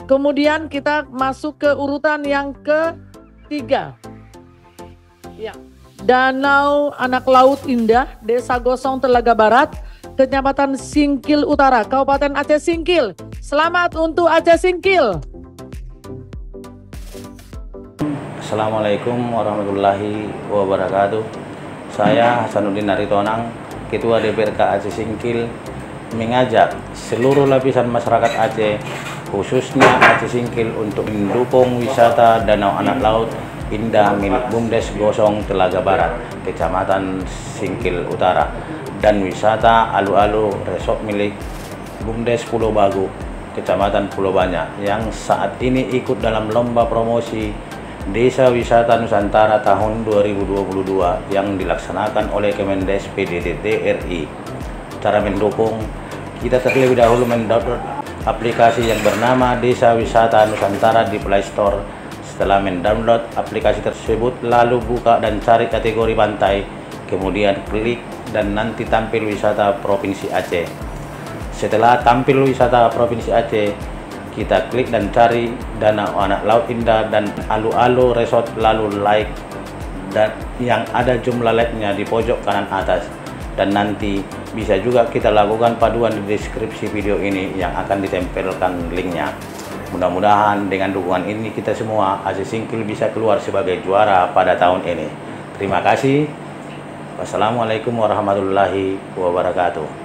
Kemudian kita masuk ke urutan yang ketiga. Ya. Danau Anak Laut Indah, Desa Gosong, Telaga Barat, Kecamatan Singkil Utara, Kabupaten Aceh Singkil. Selamat untuk Aceh Singkil. Assalamualaikum warahmatullahi wabarakatuh. Saya Hasanuddin Aritonang, Ketua DPRK Aceh Singkil, mengajak seluruh lapisan masyarakat Aceh, khususnya Aceh Singkil, untuk mendukung wisata Danau Anak Laut Indah milik BUMDes Gosong Telaga Barat, Kecamatan Singkil Utara, dan wisata Alu-Alu Resort milik BUMDes Pulau Bagu, Kecamatan Pulau Banyak, yang saat ini ikut dalam lomba promosi Desa Wisata Nusantara tahun 2022 yang dilaksanakan oleh Kemendes PDDT RI. Cara mendukung, kita terlebih dahulu mendownload aplikasi yang bernama Desa Wisata Nusantara di Play Store. Setelah mendownload aplikasi tersebut, lalu buka dan cari kategori pantai, kemudian klik dan nanti tampil wisata Provinsi Aceh. Setelah tampil wisata Provinsi Aceh, kita klik dan cari Danau Anak Laut Indah dan Alu-Alu Resort, lalu like dan yang ada jumlah like-nya di pojok kanan atas. Dan nanti bisa juga kita lakukan paduan di deskripsi video ini yang akan ditempelkan linknya. Mudah-mudahan dengan dukungan ini kita semua Aceh Singkil bisa keluar sebagai juara pada tahun ini. Terima kasih. Wassalamualaikum warahmatullahi wabarakatuh.